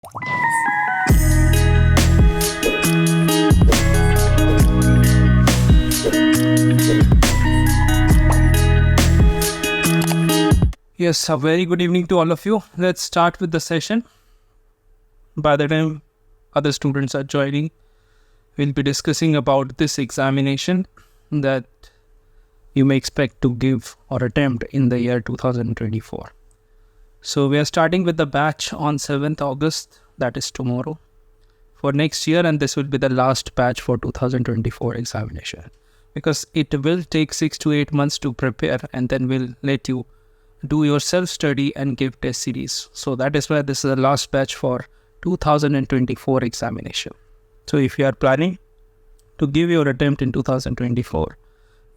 Yes, a very good evening to all of you. Let's start with the session. By the time other students are joining, we'll be discussing about this examination that you may expect to give or attempt in the year 2024. So we are starting with the batch on 7th August, that is tomorrow, for next year, and this will be the last batch for 2024 examination, because it will take 6 to 8 months to prepare, and then we'll let you do your self-study and give test series. So that is why this is the last batch for 2024 examination. So if you are planning to give your attempt in 2024,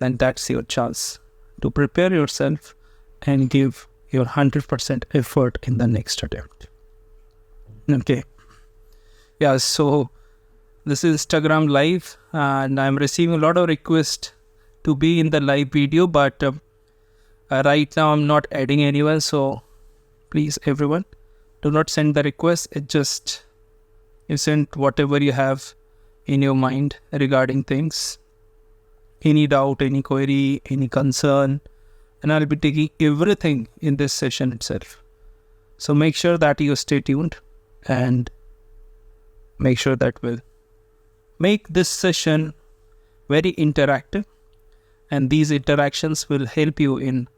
then that's your chance to prepare yourself and give your 100% effort in the next attempt. Okay. Yeah, so this is Instagram live, and I'm receiving a lot of requests to be in the live video, but right now I'm not adding anyone, so please everyone, do not send the request. It just, you send whatever you have in your mind regarding things, any doubt, any query, any concern, and I'll be taking everything in this session itself. So make sure that you stay tuned and make sure that we'll make this session very interactive, and these interactions will help you in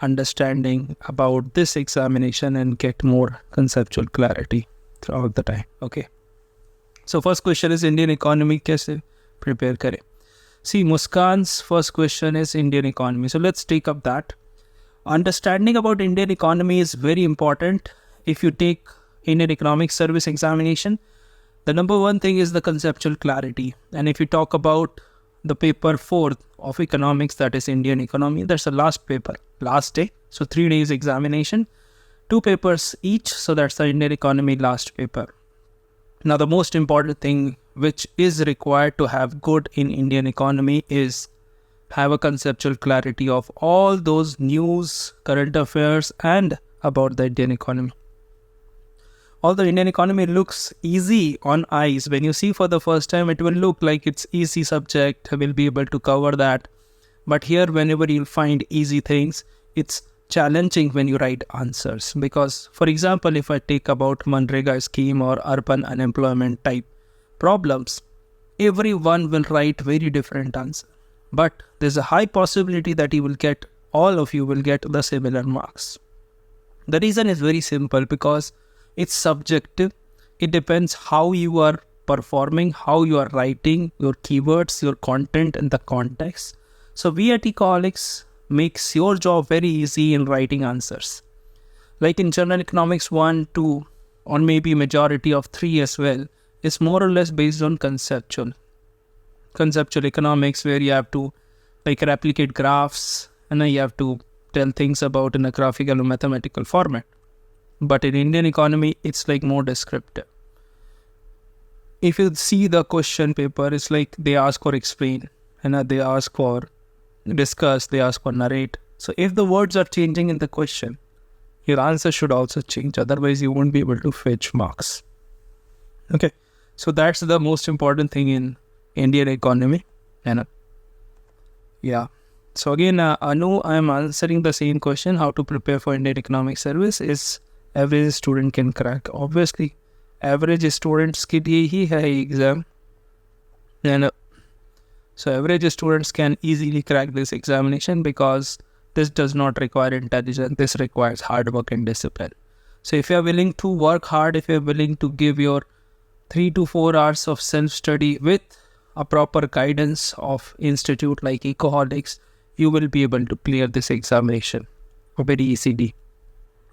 understanding about this examination and get more conceptual clarity throughout the time. Okay. So first question is Indian economy kaise prepare kare. See, Muskan's first question is Indian economy. So let's take up that. Understanding about Indian economy is very important. If you take Indian Economic Service examination, the number one thing is the conceptual clarity. And if you talk about the paper 4 of economics, that is Indian economy, that's the last paper, last day. So 3 days examination, 2 papers each. So that's the Indian economy last paper. Now the most important thing which is required to have good in Indian economy is have a conceptual clarity of all those news, current affairs, and about the Indian economy. Although Indian economy looks easy on eyes, when you see for the first time, it will look like it's easy subject, we'll be able to cover that. But here, whenever you'll find easy things, it's challenging when you write answers. Because, for example, if I take about Manrega scheme or urban unemployment type problems, everyone will write very different answer. But there's a high possibility that all of you will get the similar marks. The reason is very simple, because it's subjective. It depends how you are performing, how you are writing, your keywords, your content, and the context. So we at Ecoholics makes your job very easy in writing answers. Like in General Economics 1, 2, or maybe majority of 3 as well, is more or less based on conceptual economics, where you have to replicate graphs, and then you have to tell things about in a graphical or mathematical format. But in Indian economy, it's more descriptive. If you see the question paper, it's they ask for explain, and they ask for discuss, they ask for narrate. So if the words are changing in the question, your answer should also change. Otherwise, you won't be able to fetch marks. Okay. So that's the most important thing in Indian economy. And yeah. So again, Anu, I am answering the same question. How to prepare for Indian Economic Service is average student can crack. Obviously, average students के लिए ही है exam. And so average students can easily crack this examination, because this does not require intelligence. This requires hard work and discipline. So if you are willing to work hard, if you are willing to give your 3 to 4 hours of self-study with a proper guidance of institute like Ecoholics, you will be able to clear this examination very easily.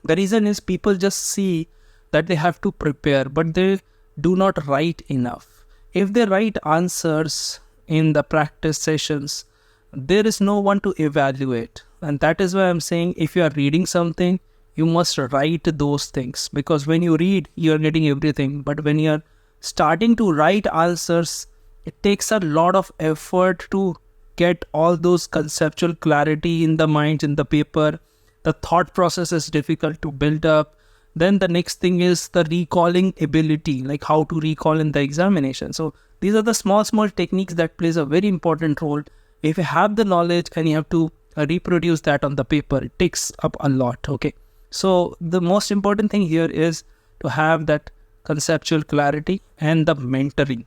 The reason is people just see that they have to prepare, but they do not write enough. If they write answers in the practice sessions, there is no one to evaluate. And that is why I'm saying, if you are reading something, you must write those things. Because when you read, you are getting everything. But when you are starting to write answers, it takes a lot of effort to get all those conceptual clarity in the mind, in the paper. The thought process is difficult to build up. Then the next thing is the recalling ability, like how to recall in the examination. So these are the small techniques that plays a very important role. If you have the knowledge and you have to reproduce that on the paper, it takes up a lot. Okay. So the most important thing here is to have that conceptual clarity and the mentoring.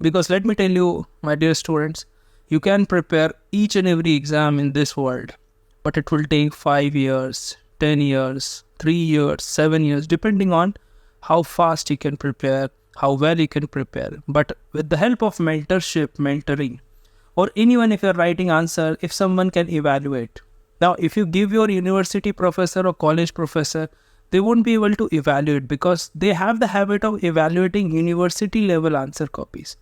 Because let me tell you, my dear students, you can prepare each and every exam in this world, but it will take 5 years, 10 years, 3 years, 7 years, depending on how fast you can prepare, how well you can prepare. But with the help of mentorship, mentoring, or anyone, if you're writing answer, if someone can evaluate. Now, if you give your university professor or college professor, they won't be able to evaluate because they have the habit of evaluating university level answer copies.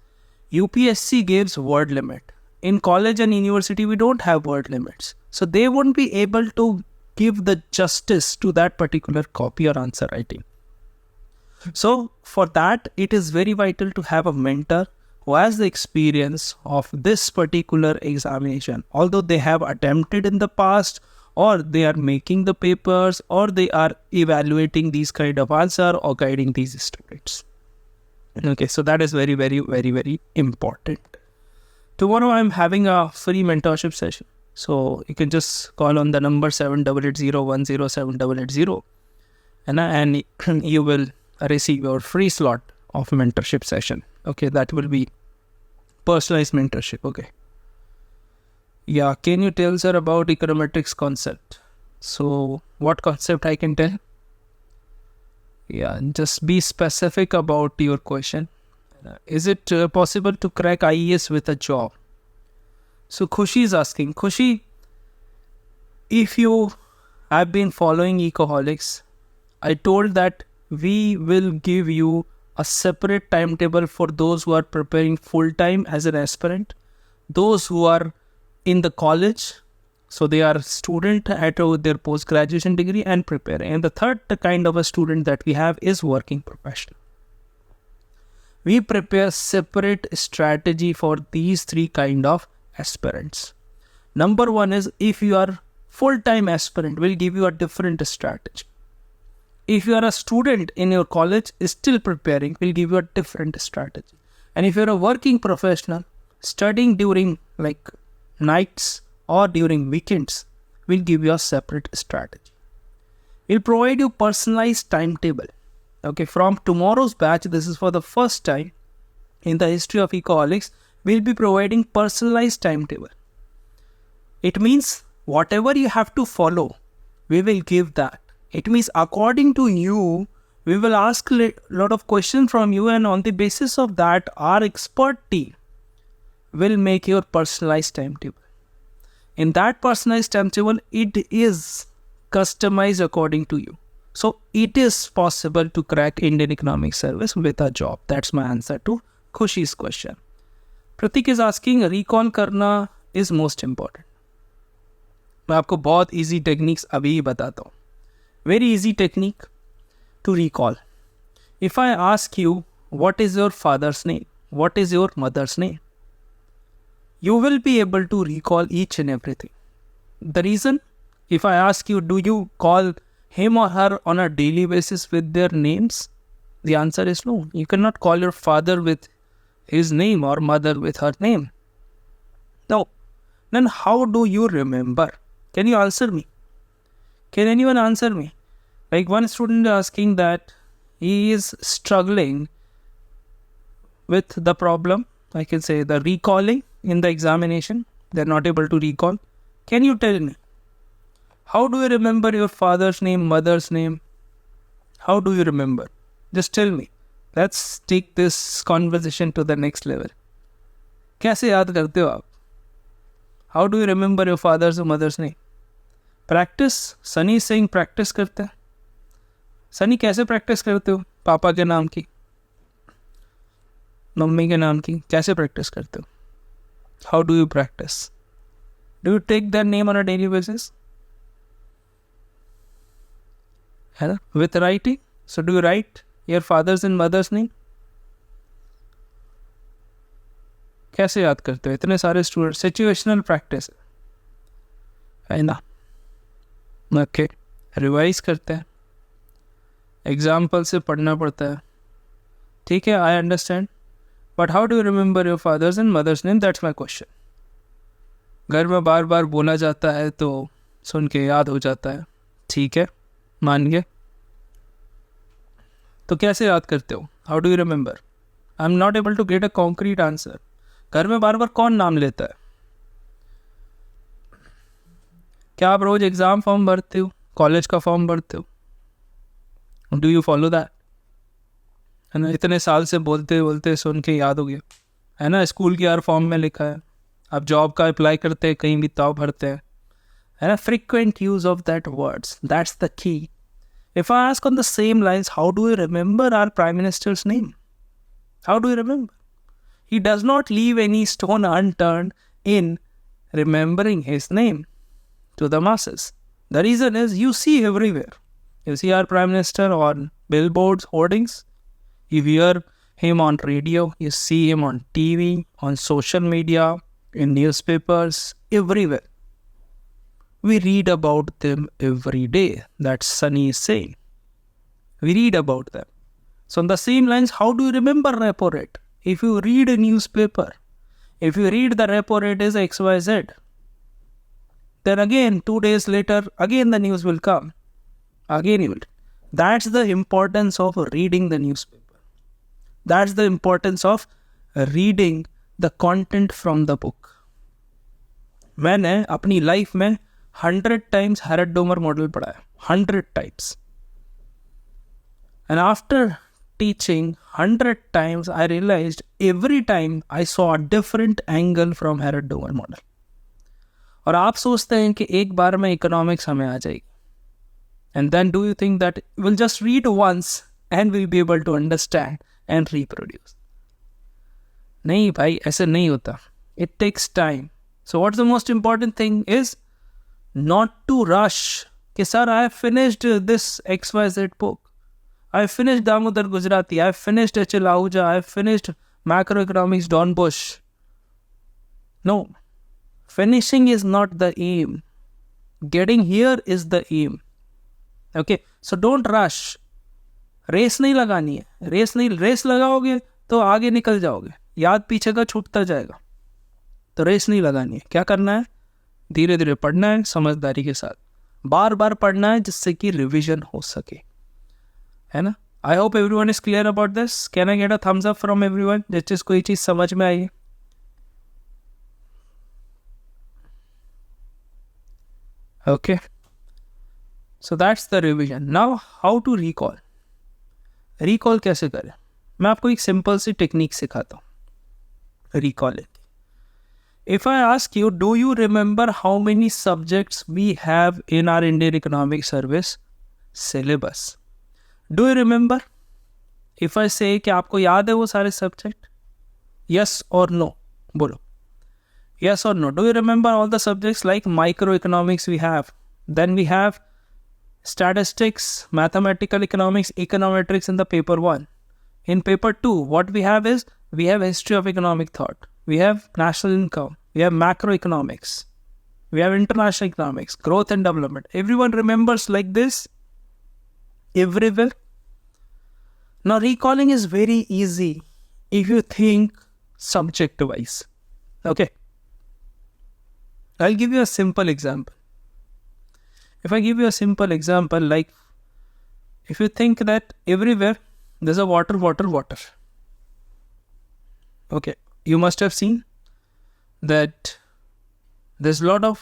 UPSC gives word limit. In college and university, we don't have word limits. So they won't be able to give the justice to that particular copy or answer writing. So for that, it is very vital to have a mentor who has the experience of this particular examination. Although they have attempted in the past, or they are making the papers, or they are evaluating these kind of answer or guiding these students. Okay, so that is very, very, very, very important. Tomorrow I'm having a free mentorship session. So you can just call on the number 78010780 and you will receive your free slot of mentorship session. Okay, that will be personalized mentorship. Okay. Yeah, can you tell sir about econometrics concept? So what concept I can tell? Yeah, just be specific about your question. Is it possible to crack IES with a job? So Khushi is asking, Khushi, if you have been following Ecoholics, I told that we will give you a separate timetable for those who are preparing full-time as an aspirant, those who are in the college, so they are student at their post-graduation degree and preparing. And the third kind of a student that we have is working professional. We prepare separate strategy for these three kind of aspirants. Number one is, if you are full-time aspirant, we'll give you a different strategy. If you are a student in your college still preparing, we'll give you a different strategy. And if you're a working professional studying during like nights or during weekends, we'll give you a separate strategy. We'll provide you personalized timetable. Okay, from tomorrow's batch, this is for the first time in the history of Ecoholics, we'll be providing personalized timetable. It means whatever you have to follow, we will give that. It means according to you, we will ask a lot of questions from you, and on the basis of that, our expert team will make your personalized timetable. In that personalized timetable, it is customized according to you. So it is possible to crack Indian Economic Service with a job. That's my answer to Khushi's question. Pratik is asking, recall करना is most important. मैं आपको बहुत easy techniques अभी ही बताता हूँ. Very easy technique to recall. If I ask you, what is your father's name? What is your mother's name? You will be able to recall each and everything. The reason, if I ask you, do you call him or her on a daily basis with their names? The answer is no. You cannot call your father with his name or mother with her name. No. Then how do you remember? Can you answer me? Can anyone answer me? Like one student asking that he is struggling with the problem, I can say the recalling in the examination. They're not able to recall. Can you tell me? How do you remember your father's name, mother's name? How do you remember? Just tell me. Let's take this conversation to the next level. कैसे याद करते हो आप? How do you remember your father's or mother's name? Practice. Sunny is saying practice करते हैं. Sunny कैसे practice करते हो? पापा के नाम की, मम्मी के नाम की कैसे practice करते हो? How do you practice? Do you take their name on a daily basis? With writing? So do you write your father's and mother's name? कैसे याद करते हो? इतने सारे स्टूडेंट. सिचुएशनल प्रैक्टिस है ना. ओके, रिवाइज करते हैं. एग्जाम्पल से पढ़ना पड़ता है, ठीक है, I understand, but how do you remember your father's and mother's name? That's my question. घर में बार बार बोला जाता है तो सुन के याद हो जाता है, ठीक है, मान गए. तो कैसे याद करते हो? How do you remember? I am not able to get a concrete answer. घर में बार बार कौन नाम लेता है? क्या आप रोज एग्जाम फॉर्म भरते हो, कॉलेज का फॉर्म भरते हो? Do you follow that? है ना, इतने साल से बोलते बोलते सुन के याद हो गया, है ना. स्कूल की हर फॉर्म में लिखा है. आप जॉब का अप्लाई करते हैं, कहीं भी तो भरते हैं, है ना. Frequent use of that words, that's the key. If I ask on the same lines, how do you remember our Prime Minister's name? How do you remember? He does not leave any stone unturned in remembering his name to the masses. The reason is you see everywhere. You see our Prime Minister on billboards, hoardings. You hear him on radio. You see him on TV, on social media, in newspapers, everywhere. We read about them every day. That's Sunny is saying. We read about them. So on the same lines, how do you remember repo rate? If you read a newspaper, if you read the repo rate is XYZ, then again 2 days later, again the news will come. Again you will. That's the importance of reading the newspaper. That's the importance of reading the content from the book. मैंने अपनी life में 100 times हैरट Domar model पढ़ा है, 100 times. And after teaching 100 times, I realized every time I saw a different angle from Harrod Domar model. और आप सोचते हैं कि एक बार में इकोनॉमिक्स हमें आ जाएगी. And then do you think that we'll just read once and we'll be able to understand and reproduce? नहीं भाई, ऐसे नहीं होता. It takes time. So what's the most important thing is not to rush. कि sir, I have finished this XYZ book. I have finished Damodar Gujarati. I have finished H.L. Ahuja. I have finished Macroeconomics Don Bush. No. Finishing is not the aim. Getting here is the aim. Okay. So don't rush. Race नहीं लगानी है. Race लगाओगे तो आगे निकल जाओगे. याद पीछे का छूटता जाएगा. तो रेस नहीं लगानी है. क्या करना है? धीरे धीरे पढ़ना है, समझदारी के साथ बार बार पढ़ना है, जिससे कि रिवीजन हो सके, है ना. I hope everyone is clear about this. Can I get a thumbs up from everyone जिस चीज कोई चीज समझ में आई? Okay, so that's the revision. Now how to recall. Recall कैसे करें? मैं आपको एक सिंपल सी टेक्निक सिखाता हूँ recalling. If I ask you, do you remember how many subjects we have in our Indian Economic Service syllabus? Do you remember? If I say कि आपको याद है वो सारे subject? Yes or no? बोलो. Yes or no? Do you remember all the subjects like microeconomics we have? Then we have statistics, mathematical economics, econometrics in the paper 1. In paper 2, what we have is, we have history of economic thought. We have national income. We have macroeconomics. We have international economics, growth and development. Everyone remembers like this everywhere. Now recalling is very easy if you think subject wise. Okay. I'll give you a simple example. If I give you a simple example, like if you think that everywhere there's a water. Okay. You must have seen that there's a lot of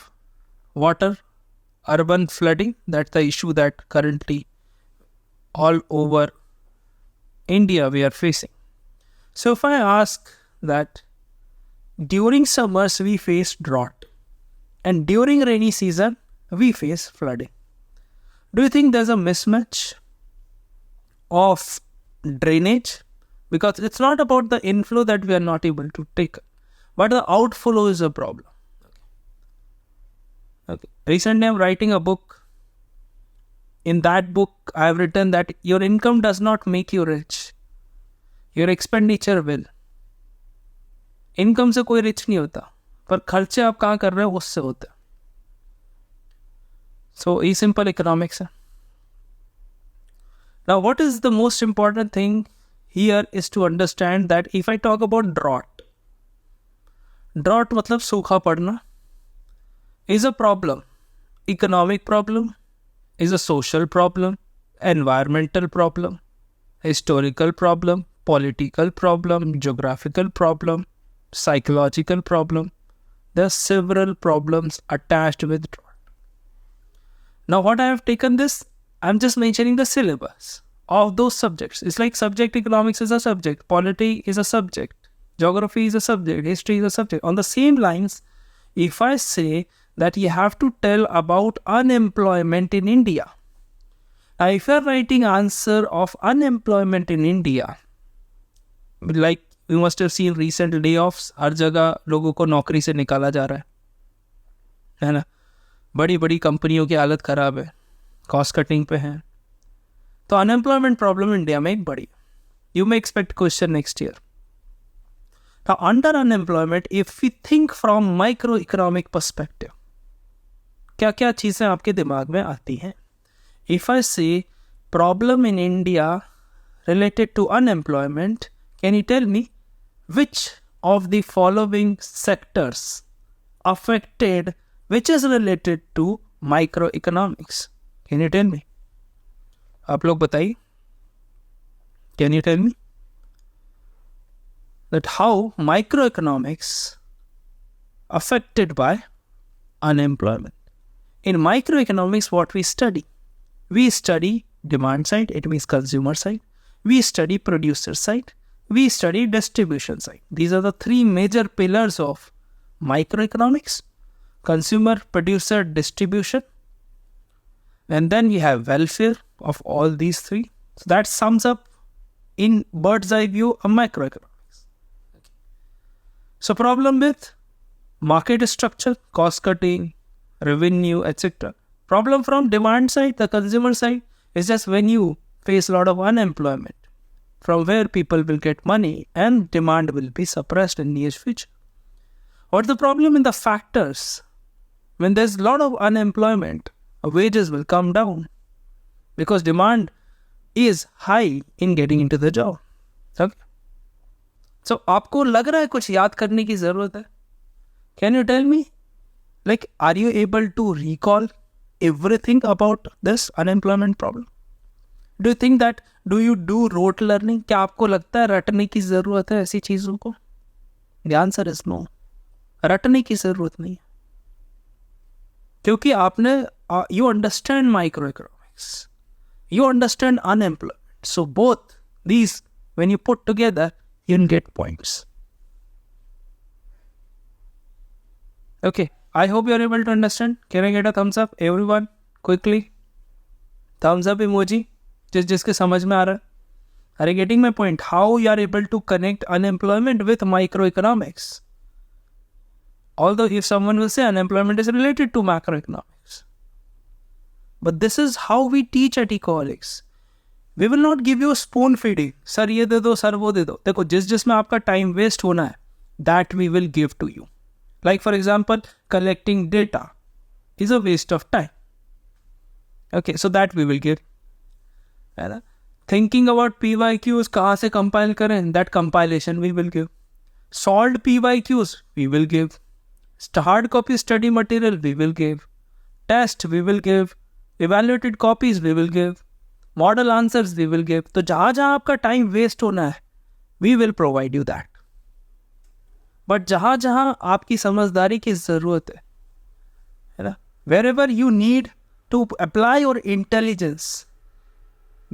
water, urban flooding. That's the issue that currently all over India we are facing. So if I ask that during summers we face drought and during rainy season we face flooding, do you think there's a mismatch of drainage? Because it's not about the inflow that we are not able to take, but the outflow is a problem. Okay. Recently, I'm writing a book. In that book, I have written that your income does not make you rich. Your expenditure will. Income से कोई rich नहीं होता, पर खर्चे आप कहाँ कर रहे हो उससे होते हैं. So, ये simple economics है. Now, what is the most important thing here is to understand that if I talk about drought मतलब सूखा पड़ना is a problem, economic problem, is a social problem, environmental problem, historical problem, political problem, geographical problem, psychological problem. There are several problems attached with drought. Now what I have taken this, I'm just mentioning the syllabus of those subjects. It's like subject economics is a subject, polity is a subject, geography is a subject, history is a subject. On the same lines, if I say that you have to tell about unemployment in India. Now if you're writing answer of unemployment in India, like you must have seen recent layoffs, हर जगह लोगों को नौकरी से निकाला जा रहा है ना, बड़ी बड़ी कंपनियों की हालत ख़राब है, कॉस्ट कटिंग पे हैं, तो अनएम्प्लॉयमेंट प्रॉब्लम इंडिया में एक बड़ी. You may expect question next year. Now under unemployment, if we think from microeconomic perspective, क्या क्या चीज़ें आपके दिमाग में आती हैं? If I say problem in India related to unemployment, can you tell me which of the following sectors affected, which is related to microeconomics? Can you tell me? आप लोग बताइए. Can you tell me that how microeconomics affected by unemployment? In microeconomics, what we study demand side, it means consumer side. We study producer side. We study distribution side. These are the three major pillars of microeconomics: consumer, producer, distribution. And then we have welfare of all these three. So that sums up in bird's eye view of microeconomics. So problem with market structure, cost cutting, revenue, etc. Problem from demand side, the consumer side, is just when you face a lot of unemployment, from where people will get money and demand will be suppressed in near future. What's the problem in the factors? When there's a lot of unemployment, wages will come down because demand is high in getting into the job. Okay? So आपको लग रहा है कुछ याद करने की ज़रूरत है? Can you tell me? Like, are you able to recall everything about this unemployment problem? Do you think that, do you do rote learning? क्या आपको लगता है रटने की ज़रूरत है ऐसी चीज़ों को? The answer is no. रटने की ज़रूरत नहीं है. क्योंकि आपने, you understand microeconomics. You understand unemployment. So both these, when you put together, you can get points. Okay. I hope you are able to understand. Can I get a thumbs up? Everyone, quickly. Thumbs up emoji. जिसके समझ में आ रहा है. Are you getting my point? How you are able to connect unemployment with microeconomics? Although if someone will say unemployment is related to macroeconomics. But this is how we teach at Ecoholics. We will not give you spoon feeding. Sir ये दे दो, sir वो दे दो. देखो जिसमें आपका time waste होना है, that we will give to you. Like for example, collecting data is a waste of time. Okay, so that we will give. Thinking about PYQs, कहाँ से compile करें, that compilation we will give. Solved PYQs, we will give. Hard copy study material, we will give. Test, we will give. Evaluated copies, we will give. Model answers, we will give. तो जहाँ जहाँ आपका time waste होना है, we will provide you that. But जहाँ जहाँ आपकी समझदारी की ज़रूरत है ना, wherever you need to apply your intelligence,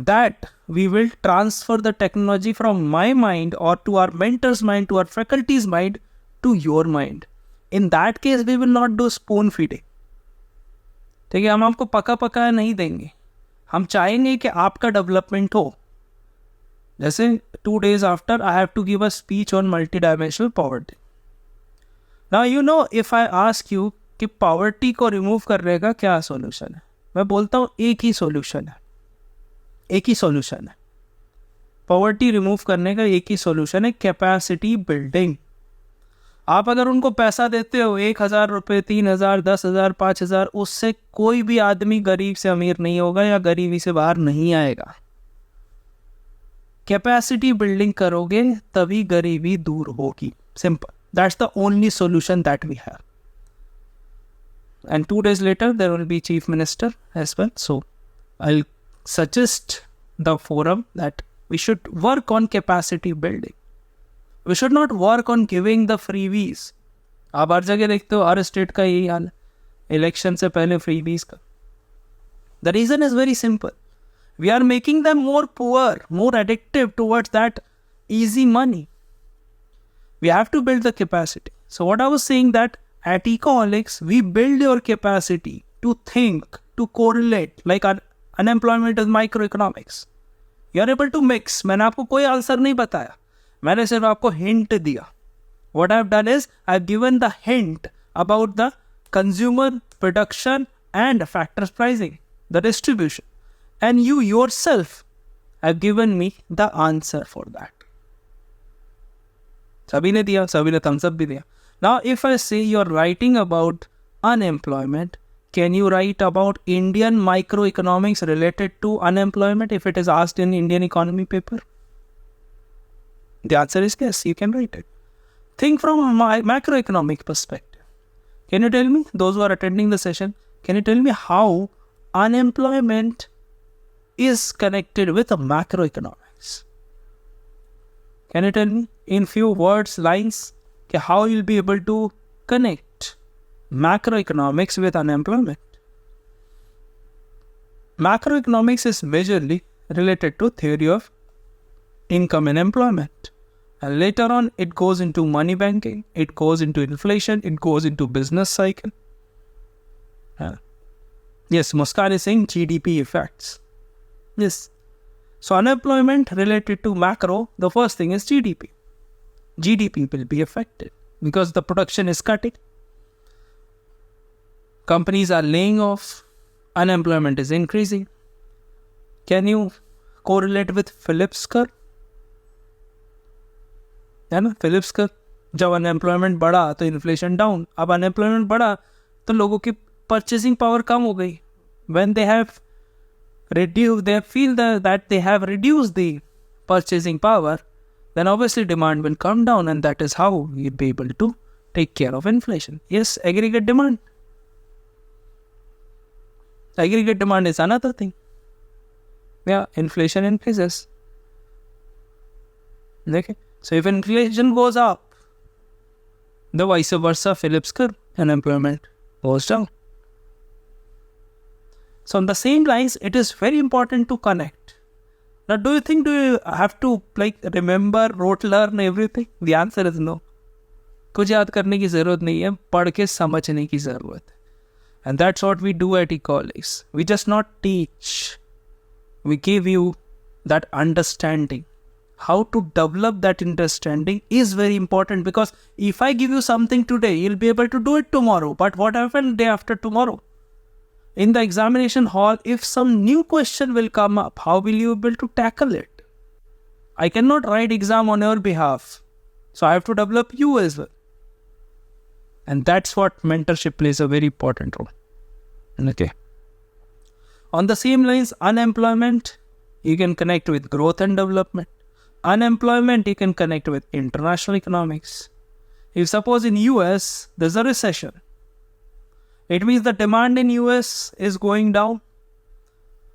that we will transfer the technology from my mind or to our mentor's mind, to our faculty's mind, to your mind. In that case, we will not do spoon feeding. ठीक है, हम आपको पका पकाया नहीं देंगे. हम चाहेंगे कि आपका डेवलपमेंट हो. जैसे 2 days after, I have to give a speech on multidimensional poverty. Now you know, if I ask you कि poverty को remove करने का क्या solution है, मैं बोलता हूँ एक ही solution है. एक ही solution है. Poverty remove करने का एक ही solution है, capacity building. आप अगर उनको पैसा देते हो 1,000 रुपये, 3,000, 10,000, 5,000, उससे कोई भी आदमी गरीब से अमीर नहीं होगा या गरीबी से बाहर नहीं आएगा. कैपेसिटी बिल्डिंग करोगे तभी गरीबी दूर होगी. Simple. That's the only solution that we have. And 2 days later, there will be Chief Minister as well. So, I'll suggest the forum that we should work on capacity building. We should not work on giving the freebies. आप हर जगह देखते हो, हर state का यही हाल है, election से पहले freebies का. The reason is very simple. We are making them more poor, more addictive towards that easy money. We have to build the capacity. So what I was saying that at Ecoholics, we build your capacity to think, to correlate, like unemployment is microeconomics. You are able to mix. मैंने आपको कोई answer नहीं बताया, मैंने सिर्फ आपको hint दिया. What I've done is I've given the hint about the consumer production and factors pricing, the distribution. And you yourself have given me the answer for that. सभी ने दिया, सभी ने thumbs up भी दिया. Now if I say you're writing about unemployment, can you write about Indian microeconomics related to unemployment if it is asked in Indian economy paper? The answer is yes, you can write it. Think from a macroeconomic perspective. Can you tell me, those who are attending the session, can you tell me how unemployment is connected with a macroeconomics? Can you tell me in few words, lines, how you'll be able to connect macroeconomics with unemployment? Macroeconomics is majorly related to theory of income and employment. And later on, it goes into money banking, it goes into inflation, it goes into business cycle. Yes, Muskan is saying GDP effects. Yes. So unemployment related to macro, the first thing is GDP. GDP will be affected because the production is cutting. Companies are laying off. Unemployment is increasing. Can you correlate with Phillips curve? है ना, Phillips curve. जब unemployment बढ़ा तो inflation down. अब unemployment बढ़ा तो लोगों की purchasing power कम हो गई. When they have reduced, they feel that they have reduced the purchasing power, then obviously demand will come down, and that is how you'll be able to take care of inflation. Yes, aggregate demand. Aggregate demand is another thing. Yeah, inflation increases. Okay. So if inflation goes up, the vice versa, Phillips curve, unemployment goes down. So on the same lines, it is very important to connect. Now, do you have to remember, rote learn everything? The answer is no. कुछ याद करने की ज़रूरत नहीं है, पढ़ के समझने की ज़रूरत है. And that's what we do at Ecoholics. We just not teach. We give you that understanding. How to develop that understanding is very important, because if I give you something today, you'll be able to do it tomorrow. But what happens day after tomorrow? In the examination hall, if some new question will come up, how will you be able to tackle it? I cannot write exam on your behalf. So I have to develop you as well. And that's what mentorship plays a very important role. Okay. On the same lines, unemployment, you can connect with growth and development. Unemployment, you can connect with international economics. If suppose in US, there's a recession, it means the demand in US is going down.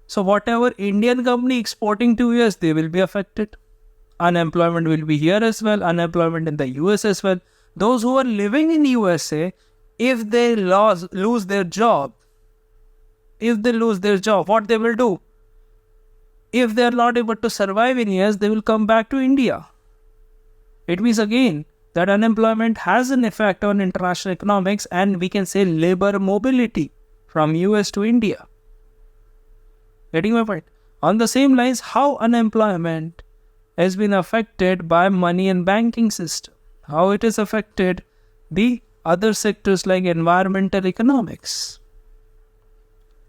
So whatever Indian company exporting to US, they will be affected. Unemployment will be here as well. Unemployment in the US as well. Those who are living in USA, if they lose their job, what they will do? If they are not able to survive in US, they will come back to India. It means again that unemployment has an effect on international economics, and we can say labor mobility from US to India. Getting my point? On the same lines, how unemployment has been affected by money and banking system. How it has affected the other sectors like environmental economics.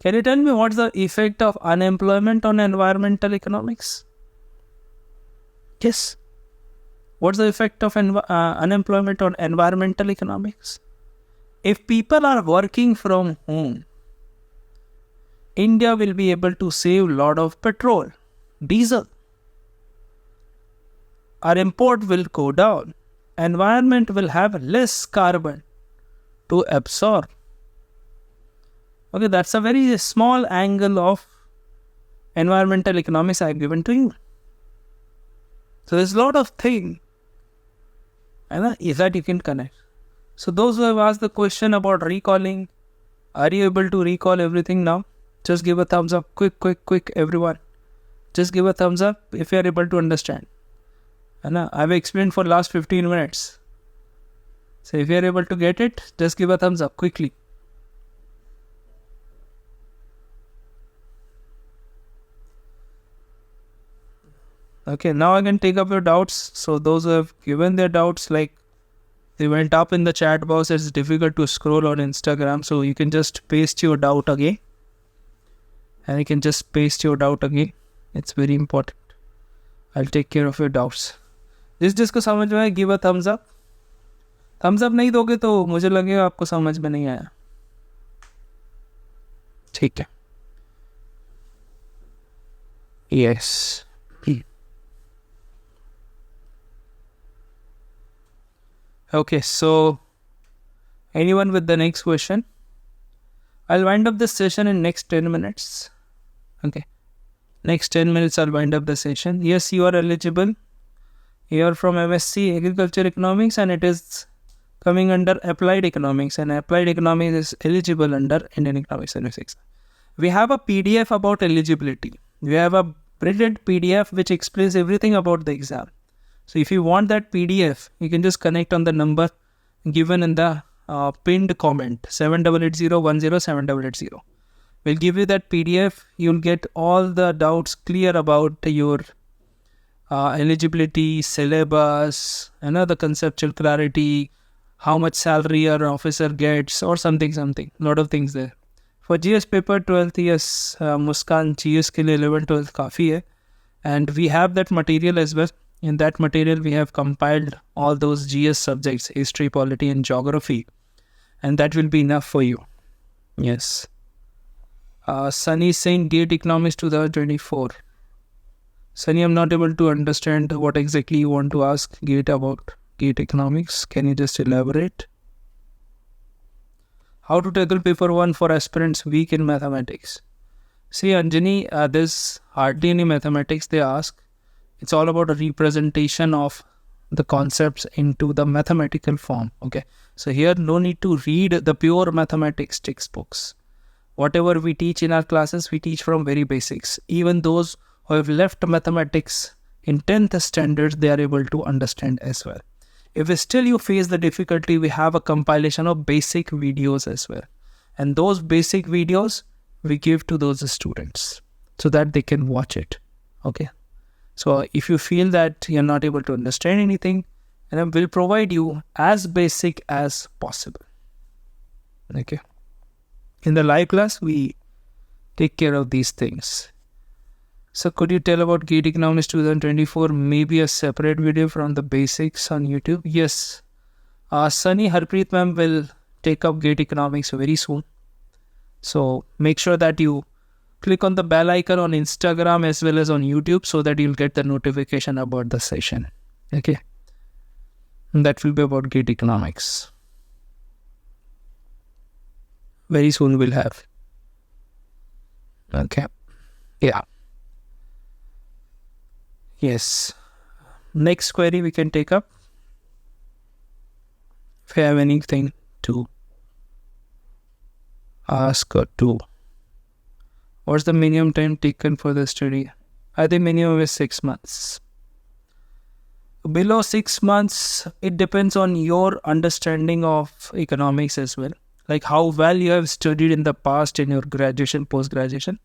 Can you tell me what's the effect of unemployment on environmental economics? Yes. What's the effect of unemployment on environmental economics? If people are working from home, India will be able to save a lot of petrol, diesel. our import will go down. Environment will have less carbon to absorb. Okay, that's a very small angle of environmental economics I've given to you. So there's a lot of things that you can connect. So those who have asked the question about recalling, are you able to recall everything now? Just give a thumbs up. Quick, everyone. Just give a thumbs up if you are able to understand. I've explained for last 15 minutes. So if you are able to get it, just give a thumbs up quickly. Okay, now I can take up your doubts. So those who have given their doubts, like they went up in the chat box, it's difficult to scroll on Instagram. So you can just paste your doubt again. And you can just paste your doubt again. It's very important. I'll take care of your doubts. जिसको समझ में आया, give a thumbs up. Thumbs up नहीं दोगे तो मुझे लगेगा आपको समझ में नहीं आया. ठीक है. Yes. Okay, so anyone with the next question? I'll wind up this session in next 10 minutes. Okay. Next 10 minutes I'll wind up the session. Yes, you are eligible. You are from MSc Agriculture Economics and it is coming under Applied Economics, and Applied Economics is eligible under Indian Economic Service. We have a PDF about eligibility. We have a printed PDF which explains everything about the exam. So if you want that PDF, you can just connect on the number given in the pinned comment 7880107880. We'll give you that PDF. You'll get all the doubts clear about your eligibility, syllabus, the conceptual clarity, how much salary an officer gets, or something. Lot of things there. For GS paper 12th, yes, Muskan GS ke liye 11th 12th काफी है, and we have that material as well. In that material, we have compiled all those GS subjects, history, polity, and geography, and that will be enough for you. Yes. Sunny is saying GATE Economics 2024. Sunny, I'm not able to understand what exactly you want to ask GATE about. GATE Economics, can you just elaborate? How to tackle paper 1 for aspirants weak in mathematics? See, Anjani, there's hardly any mathematics they ask. It's all about a representation of the concepts into the mathematical form. Okay, so here no need to read the pure mathematics textbooks. Whatever we teach in our classes, we teach from very basics. Even those who have left mathematics in 10th standards, they are able to understand as well. If still you face the difficulty, we have a compilation of basic videos as well. And those basic videos we give to those students so that they can watch it. Okay. So if you feel that you're not able to understand anything, and we'll provide you as basic as possible. Okay. In the live class, we take care of these things. So could you tell about GATE Economics 2024? Maybe a separate video from the basics on YouTube? Yes. Sunny Harpreet ma'am will take up GATE Economics very soon. So make sure that you click on the bell icon on Instagram as well as on YouTube so that you'll get the notification about the session. Okay. And that will be about GATE Economics. Very soon we'll have. Okay. Yeah. Yes. Next query we can take up. If you have anything to ask or do. What's the minimum time taken for the study? I think minimum is 6 months. Below 6 months, it depends on your understanding of economics as well. Like how well you have studied in the past in your graduation, post-graduation.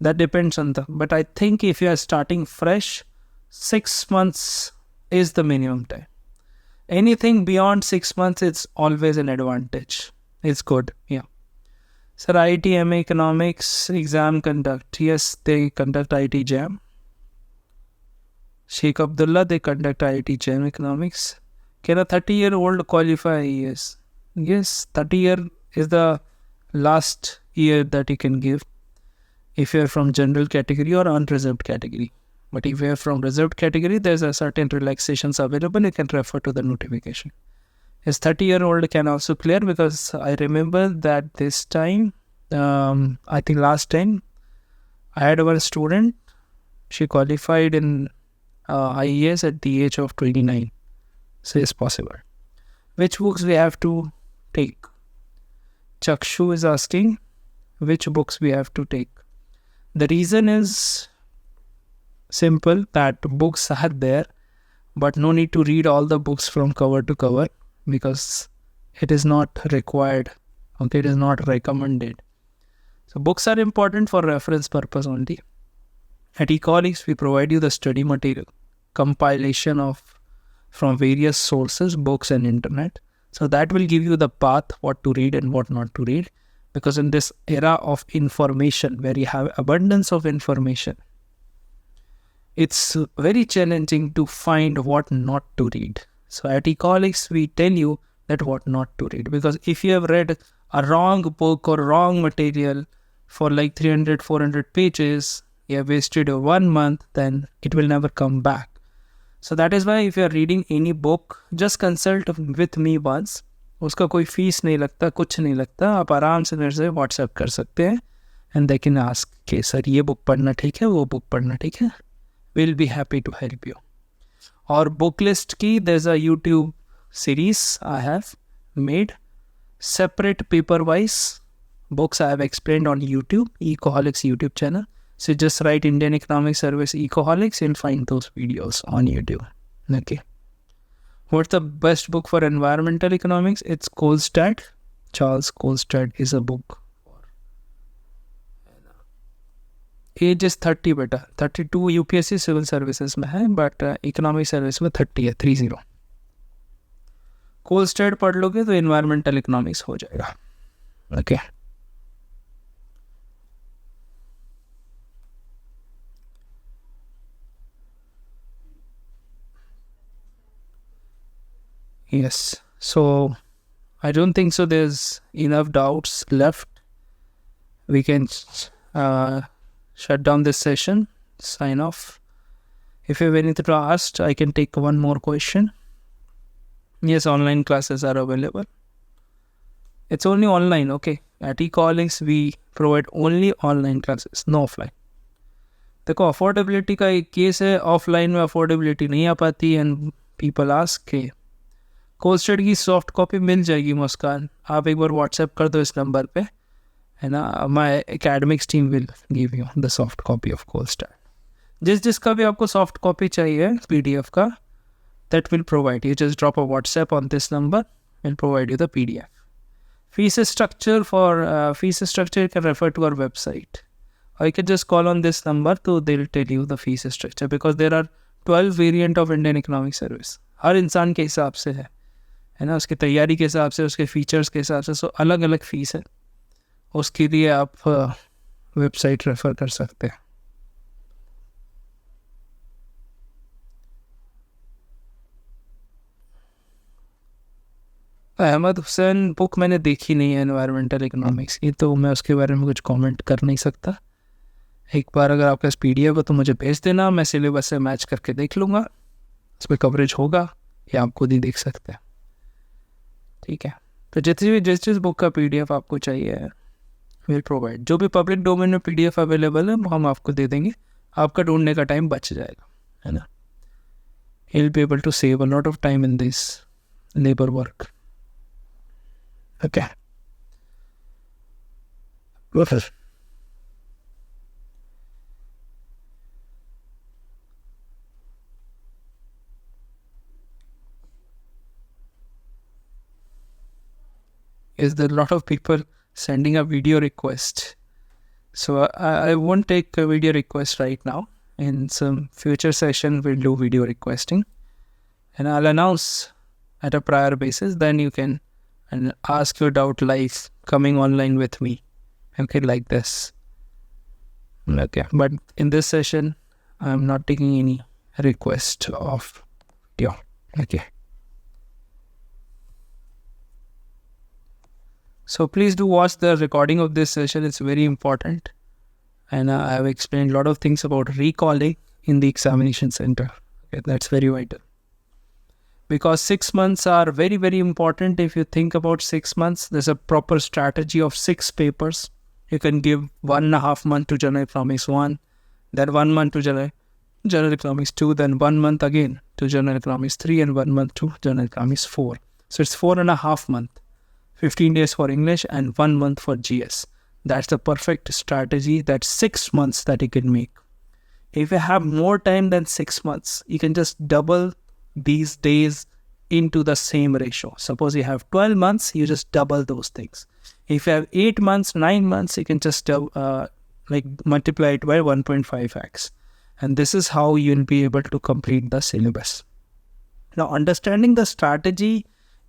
That depends on but I think if you are starting fresh, 6 months is the minimum time. Anything beyond 6 months, it's always an advantage. It's good. Yeah. Sir, IIT MA Economics exam conduct. Yes, they conduct IIT JAM. Sheikh Abdullah, they conduct IIT JAM Economics. Can a 30-year-old qualify? Yes. Yes, 30 year is the last year that you can give if you are from general category or unreserved category. But if you are from reserved category, there's a certain relaxations available. You can refer to the notification. His 30-year-old can also clear, because I remember that this time, I think last time, I had one student. She qualified in IES at the age of 29. So it's possible. Which books we have to take? Chakshu is asking which books we have to take. The reason is simple, that books are there, but no need to read all the books from cover to cover, because it is not required. Okay, it is not recommended. So books are important for reference purpose only. At Ecoholics, we provide you the study material, compilation from various sources, books and internet. So that will give you the path, what to read and what not to read. Because in this era of information, where you have abundance of information, it's very challenging to find what not to read. So at Ecoholics, we tell you that what not to read. Because if you have read a wrong book or wrong material for like 300, 400 pages, you have wasted 1 month, then it will never come back. So that is why if you are reading any book, just consult with me once. उसका कोई fees नहीं लगता, कुछ नहीं लगता. आप आराम से मेरे से व्हाट्सएप कर सकते हैं. And they can ask, okay, sir ये बुक पढ़ना ठीक है, वो बुक पढ़ना ठीक है. We'll be happy to help you. और book list की, there's a YouTube series I have made. Separate paper-wise books I have explained on YouTube, Ecoholics YouTube channel. So just write Indian Economic Service Ecoholics, you'll find those videos on YouTube. Okay. What's the best book for environmental economics? It's Kolstad. Charles Kolstad is a book. Age is 30 beta. 32 UPSC Civil Services में है, but Economic Service में 30 है, 30. Kolstad पढ़ लोगे तो environmental economics हो जाएगा. Okay. Yes. So I don't think so there's enough doubts left. We can shut down this session, sign off. If you have anything to ask, I can take one more question. Yes, online classes are available. It's only online, okay. At Ecoholics, we provide only online classes, no offline. देखो affordability का एक case है, offline में affordability नहीं आ पाती, and people ask के कोलस्टेड की soft copy मिल जाएगी मुस्कान, आप एक बार व्हाट्सएप कर दो इस नंबर पे, है ना. My academics team will give you the soft copy of colsted. जिसका भी आपको सॉफ्ट कॉपी चाहिए PDF का, that will provide you. Just drop a WhatsApp on this number, will provide you the PDF. Fees structure you can refer to our website, or you can just call on this number, so they'll tell you the fees structure, because there are 12 variant of Indian Economic Service. हर इंसान के हिसाब से है ना, उसकी तैयारी के हिसाब से, उसके फीचर्स के हिसाब से. सो अलग अलग फीस है, उसके लिए आप वेबसाइट रेफर कर सकते हैं. अहमद हुसैन बुक मैंने देखी नहीं है एनवायरमेंटल इकोनॉमिक्स की, तो मैं उसके बारे में कुछ कमेंट कर नहीं सकता. एक बार अगर आपके पास PDF हो तो मुझे भेज देना, मैं सिलेबस से मैच करके देख लूँगा, उस पर कवरेज होगा या आप खुद ही देख सकते हैं. ठीक है. तो जिस बुक का PDF आपको चाहिए विल प्रोवाइड. जो भी पब्लिक डोमेन में PDF अवेलेबल है वो हम आपको दे देंगे, आपका ढूंढने का टाइम बच जाएगा, है ना. You'll be able to save a lot of time in this labor work. Okay. Perfect. Is there a lot of people sending a video request? So I won't take a video request right now. In some future session, we'll do video requesting, and I'll announce at a prior basis. Then you can ask your doubt live, coming online with me. Okay, like this. Okay, but in this session, I'm not taking any request of video. Okay. So please do watch the recording of this session. It's very important. And I have explained a lot of things about recalling in the examination center. Okay, that's very vital. Because 6 months are very, very important. If you think about 6 months, there's a proper strategy of 6 papers. You can give 1.5 months to General Economics 1, then 1 month to General Economics 2, then 1 month again to General Economics 3, and 1 month to General Economics 4. So it's 4.5 months, 15 days for English and 1 month for GS. That's the perfect strategy. That's 6 months that you can make. If you have more time than 6 months, you can just double these days into the same ratio. Suppose you have 12 months, you just double those things. If you have 8 months, 9 months, you can just multiply it by 1.5x. And this is how you'll be able to complete the syllabus. Now, understanding the strategy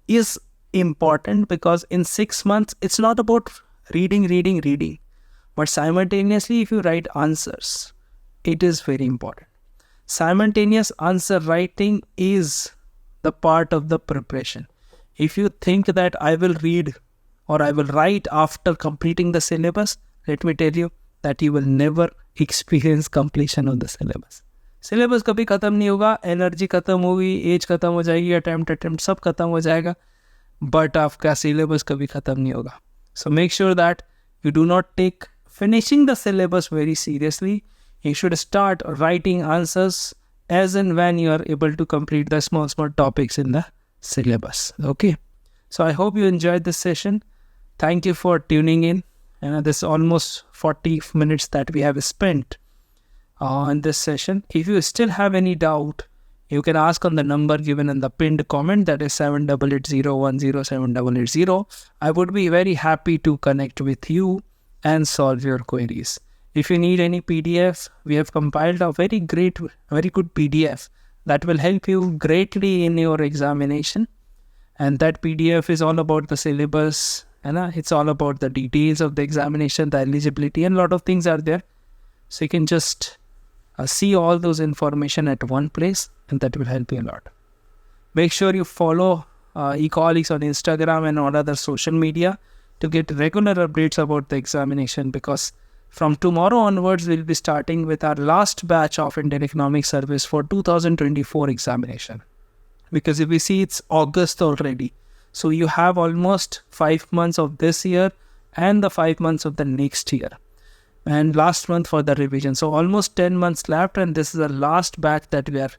is important because in 6 months, it's not about reading. But simultaneously, if you write answers, it is very important. Simultaneous answer writing is the part of the preparation. If you think that I will read or I will write after completing the syllabus, let me tell you that you will never experience completion of the syllabus. Syllabus कभी खत्म नहीं होगा, energy खत्म होगी, age खत्म हो जाएगी, attempt सब खत्म हो जाएगा, but आपका syllabus कभी खत्म नहीं होगा. So make sure that you do not take finishing the syllabus very seriously. You should start writing answers as and when you are able to complete the small topics in the syllabus. Okay. So I hope you enjoyed this session. Thank you for tuning in. This is almost 40 minutes that we have spent in this session. If you still have any doubt, you can ask on the number given in the pinned comment, that is 7880107880. I would be very happy to connect with you and solve your queries. If you need any PDF, we have compiled a very good PDF that will help you greatly in your examination. And that PDF is all about the syllabus, and it's all about the details of the examination, the eligibility, and a lot of things are there. So you can just see all those information at one place, and that will help you a lot. Make sure you follow Ecoholics on Instagram and all other social media to get regular updates about the examination, because from tomorrow onwards, we'll be starting with our last batch of Indian Economic Service for 2024 examination. Because if we see, it's August already. So you have almost 5 months of this year and the 5 months of the next year. And last month for the revision. So almost 10 months left, and this is the last batch that we are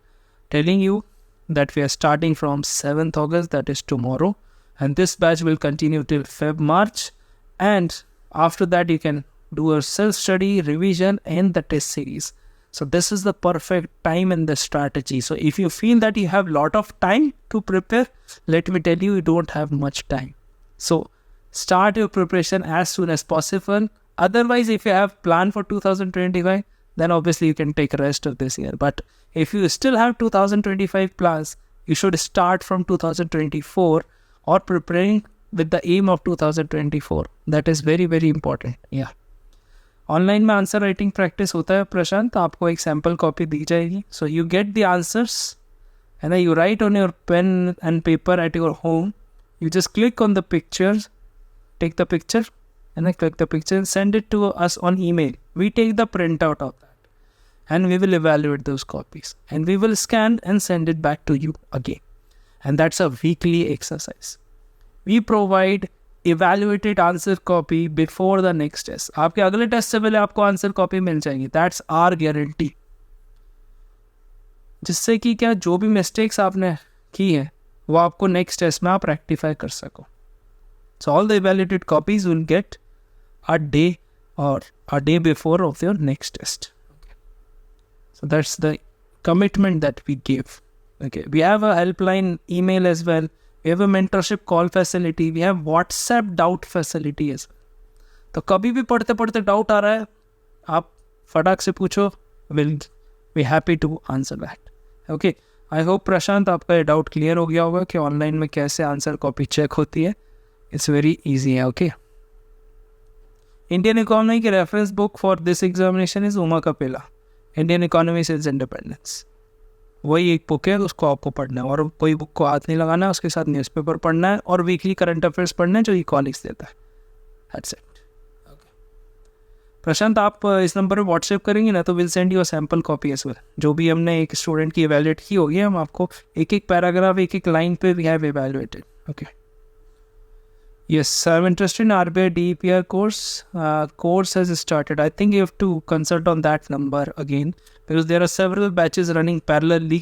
telling you that we are starting from 7th August, that is tomorrow. And this batch will continue till March. And after that, you can do a self-study, revision, and the test series. So this is the perfect time and the strategy. So if you feel that you have a lot of time to prepare, let me tell you, you don't have much time. So start your preparation as soon as possible. Otherwise, if you have plan for 2025, then obviously you can take rest of this year. But if you still have 2025 plans, you should start from 2024 or preparing with the aim of 2024. That is very, very important. Yeah. Online में answer writing practice होता है प्रशांत, आपको एक sample copy दी जाएगी. So you get the answers and you write on your pen and paper at your home. You just click on the pictures, take the picture and click the picture and send it to us on email. We take the printout of that and we will evaluate those copies and we will scan and send it back to you again. And that's a weekly exercise. We provide evaluated answer copy before the next test. आपके अगले test से पहले आपको answer copy मिल जाएगी. That's our guarantee. जिससे कि क्या जो भी मिस्टेक्स आपने की है वो आपको नेक्स्ट टेस्ट में आप रेक्टिफाई कर सको. So all the evaluated copies will get a day before of your next test. Okay. So that's the commitment that we give. Okay. We have a helpline email as well. We have a mentorship call facility. We have WhatsApp doubt facility as well. तो कभी भी पढ़ते पढ़ते doubt आ रहा है, आप फटाक से पूछो. We'll be happy to answer that. Okay. I hope प्रशांत आपका ये डाउट क्लियर हो गया होगा कि ऑनलाइन में कैसे आंसर कॉपी चेक होती है. It's very easy. Okay. Indian Economic reference book for this examination is Uma Kapila. Indian Economy since Independence. वही एक बुक है, उसको आपको पढ़ना है और कोई बुक को हाथ नहीं लगाना है. उसके साथ न्यूज़पेपर पढ़ना है और वीकली करंट अफेयर्स पढ़ना है जो Ecoholics देता है. That's it. Okay. प्रशांत आप इस नंबर पर व्हाट्सएप करेंगे ना, तो will send you a sample copy as well. जो भी हमने एक स्टूडेंट की इवैल्यूएट की होगी, हम आपको एक एक पैराग्राफ, एक एक लाइन पे we have evaluated. Okay. Yes, I'm interested in RBI DPER course. Course has started. I think you have to consult on that number again, because there are several batches running parallelly.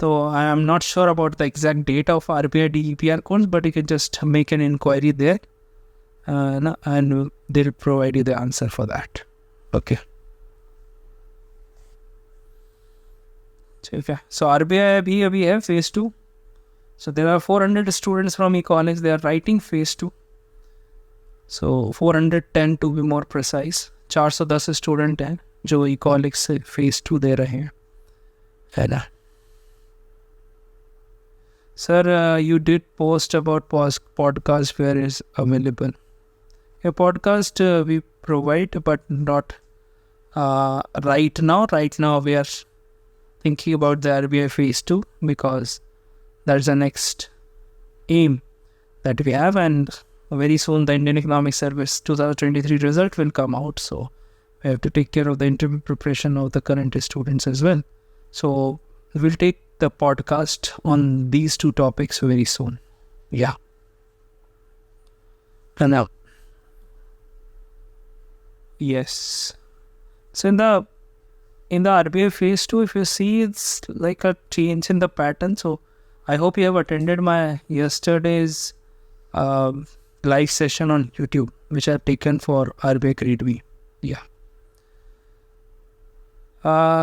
So I am not sure about the exact date of RBI DPER course, but you can just make an inquiry there, and they'll provide you the answer for that. Okay. Okay. So RBI abhi hai phase 2. So there are 400 students from Ecoholics. They are writing phase 2. So 410 to be more precise. 410 student हैं जो Ecoholics से phase 2 दे रहे हैं, है ना. Sir, you did post about podcast where is available. A podcast we provide, but not right now. Right now we are thinking about the RBI phase 2, because that's the next aim that we have, and very soon the Indian Economic Service 2023 result will come out. So we have to take care of the interview preparation of the current students as well. So we'll take the podcast on these two topics very soon. Yeah. And now, yes. So in the RBI phase 2, if you see, it's like a change in the pattern. So I hope you have attended my yesterday's live session on YouTube, which I have taken for RBI Grade B. Yeah.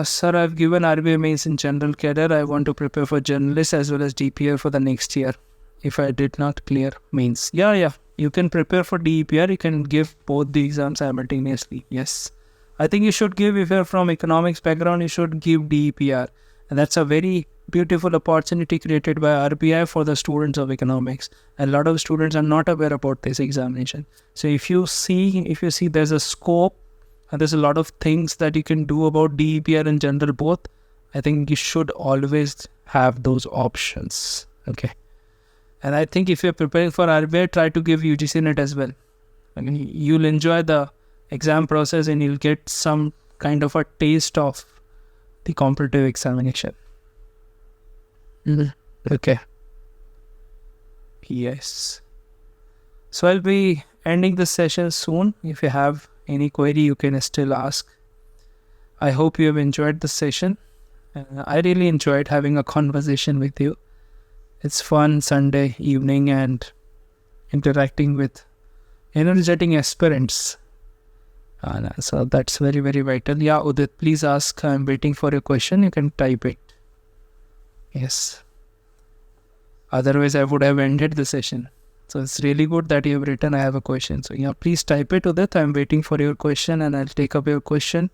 Sir, I've given RBI mains in general cadre. I want to prepare for journalist as well as DPER for the next year if I did not clear mains. Yeah. You can prepare for DPER. You can give both the exams simultaneously. Yes. I think you should give, if you're from economics background, you should give DPER. And that's a very beautiful opportunity created by RBI for the students of economics. A lot of students are not aware about this examination. So if you see there's a scope, and there's a lot of things that you can do about DPER and general both, I think you should always have those options. Okay. And I think if you're preparing for RBI, try to give UGC NET as well. I mean, you'll enjoy the exam process and you'll get some kind of a taste of the competitive examination. Okay. Yes. So I'll be ending this session soon. If you have any query, you can still ask. I hope you have enjoyed the session. I really enjoyed having a conversation with you. It's fun Sunday evening and interacting with energetic aspirants. So that's very, very vital. Yeah, Udit, please ask. I'm waiting for your question. You can type it. Yes. Otherwise, I would have ended the session. So it's really good that you have written, I have a question. So yeah, please type it, Udit. I'm waiting for your question and I'll take up your question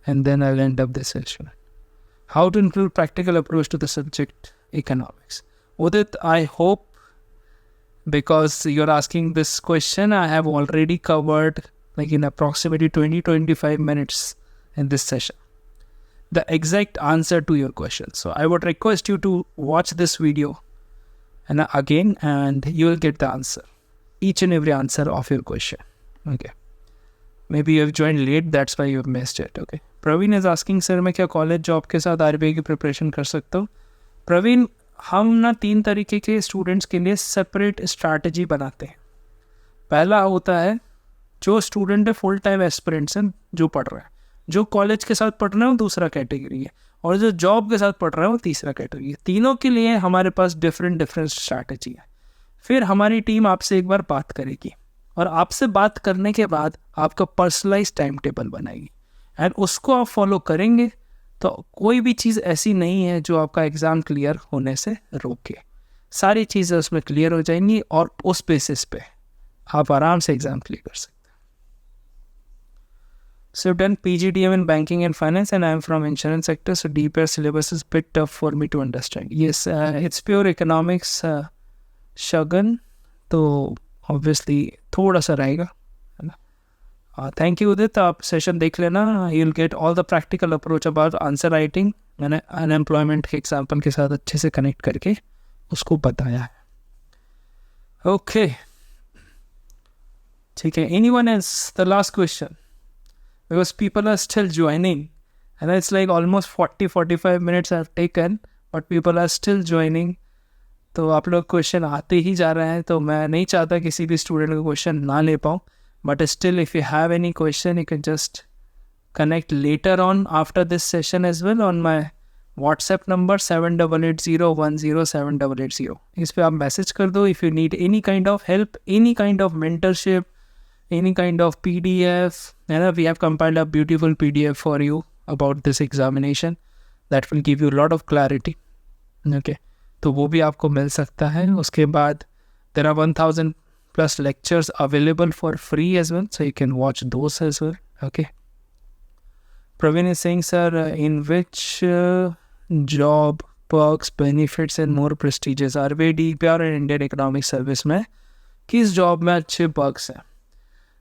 and then I'll end up this session. How to include practical approach to the subject economics. Udit, I hope, because you're asking this question, I have already covered like in approximately 20-25 minutes in this session the exact answer to your question. So I would request you to watch this video and again, and you will get the answer, each and every answer of your question. Okay. Maybe you have joined late, that's why you have missed it. Okay. Praveen is asking, sir, मैं क्या college job के साथ RBI की preparation कर सकता हूँ? प्रवीण, हम ना 3 तरीके के स्टूडेंट्स के लिए सेपरेट स्ट्रैटेजी बनाते हैं. पहला होता है जो स्टूडेंट है फुल टाइम एस्पिरेंट्स हैं, जो पढ़ रहा है. जो कॉलेज के साथ पढ़ रहा है वो दूसरा कैटेगरी है, और जो जॉब के साथ पढ़ रहा है वो तीसरा कैटेगरी है. तीनों के लिए हमारे पास डिफरेंट स्ट्रैटेजी है. फिर हमारी टीम आपसे एक बार बात करेगी और आपसे बात करने के बाद आपका पर्सनलाइज टाइम टेबल बनाएगी एंड उसको आप फॉलो करेंगे तो कोई भी चीज़ ऐसी नहीं है जो आपका एग्ज़ाम क्लियर होने से रोके. सारी चीज़ें उसमें क्लियर हो जाएंगी और उस बेसिस पे आप आराम से एग्ज़ाम क्लियर कर सकते हैं. So I've done PGDM in banking and finance and I'm from insurance sector, so DPER syllabus is a bit tough for me to understand. Yes, it's pure economics, Shagun, तो obviously थोड़ा सा रहेगा, है ना. Thank you Udit, आप session देख लेना. You'll get all the practical approach about answer writing. मैंने unemployment के एग्जाम्पल के साथ अच्छे से कनेक्ट करके उसको बताया है. Okay, ठीक है. Anyone else? The last question. because people are still joining. And it's like almost 40-45 minutes I've taken, but people are still joining. तो आप लोग क्वेश्चन आते ही जा रहे हैं, तो मैं नहीं चाहता किसी भी स्टूडेंट का क्वेश्चन ना ले पाऊँ. But still if you have any question, you can just connect later on after this session as well on my WhatsApp number 7880107880. इस पे आप मैसेज कर दो if you need any kind of help, any kind of mentorship, any kind of PDF. And we have compiled a beautiful PDF for you about this examination that will give you a lot of clarity. Okay, तो वो भी आपको मिल सकता है. उसके बाद there are 1000 plus lectures available for free as well, so you can watch those as well. Okay. Praveen is saying, sir, in which job, perks, benefits and more prestigious RBI DPER and Indian Economic Service में किस job में अच्छे perks हैं?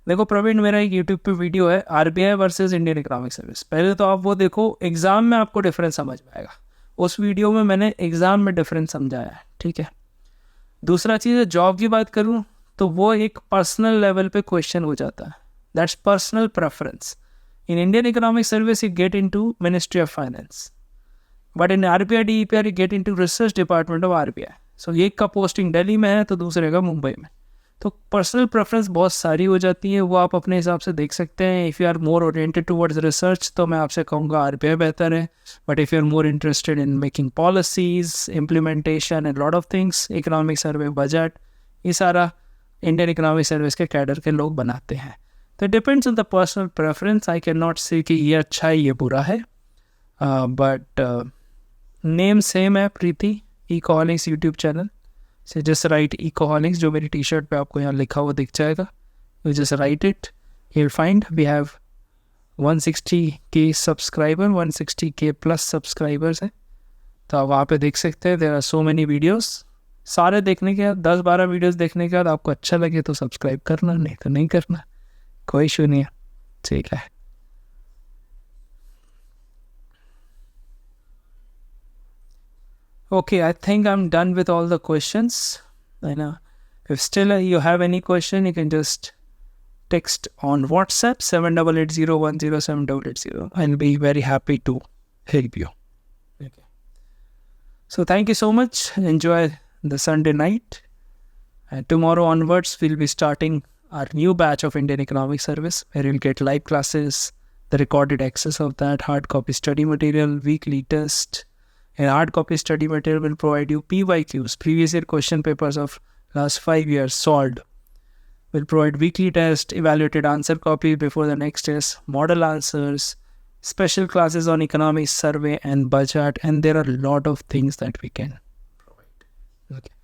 देखो प्रवीण, मेरा एक YouTube पे video है RBI versus Indian economic service. पहले तो आप वो देखो, एग्ज़ाम में आपको डिफरेंस समझ में आएगा. उस वीडियो में मैंने एग्ज़ाम में डिफरेंस समझाया है. ठीक है. दूसरा चीज़ है, जॉब की बात करूँ तो वो एक पर्सनल लेवल पे क्वेश्चन हो जाता है. That's personal preference. In Indian Economic Service, you get into Ministry of Finance. But in RBI DPER, you get into Research Department of RBI. So, एक का पोस्टिंग दिल्ली में है तो दूसरे का मुंबई में. तो पर्सनल प्रेफरेंस बहुत सारी हो जाती है, वो आप अपने हिसाब से देख सकते हैं. If you are more oriented towards research तो मैं आपसे कहूँगा RBI बेहतर है. But if you are more interested in making policies, implementation and lot of things, economic survey, budget, ये सारा इंडियन इकोनॉमिक सर्विस के कैडर के लोग बनाते हैं. तो depends on the personal preference. I can not say कि ये अच्छा है ये बुरा है. बट नेम सेम है, प्रीति Ecoholics यूट्यूब चैनल से. जस्ट राइट Ecoholics, जो मेरी टी शर्ट पे आपको यहाँ लिखा हुआ दिख जाएगा. You just write it, you'll find we have 160K subscriber, 160K plus subscribers हैं. तो आप वहाँ पे देख सकते हैं. There are so many videos. सारे देखने के बाद 10-12 वीडियोस देखने के बाद आपको अच्छा लगे तो सब्सक्राइब करना, नहीं तो नहीं करना, कोई इशू नहीं है. ठीक है. Okay, I think I'm done with all the questions. And if still you have any question, you can just text on WhatsApp 7880107880. I'll be very happy to help you. Okay. So thank you so much. Enjoy the Sunday night. And tomorrow onwards, we'll be starting our new batch of Indian Economic Service, where you'll get live classes, the recorded access of that, hard copy study material, weekly test. And hard copy study material will provide you PYQs, previous year question papers of last 5 years solved. Will provide weekly test, evaluated answer copy before the next test, model answers, special classes on economic survey and budget, and there are a lot of things that we can provide. Okay.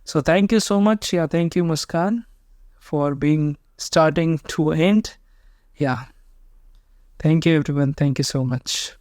So thank you so much. Yeah, thank you Muskan for being starting to end. Yeah. Thank you everyone. Thank you so much.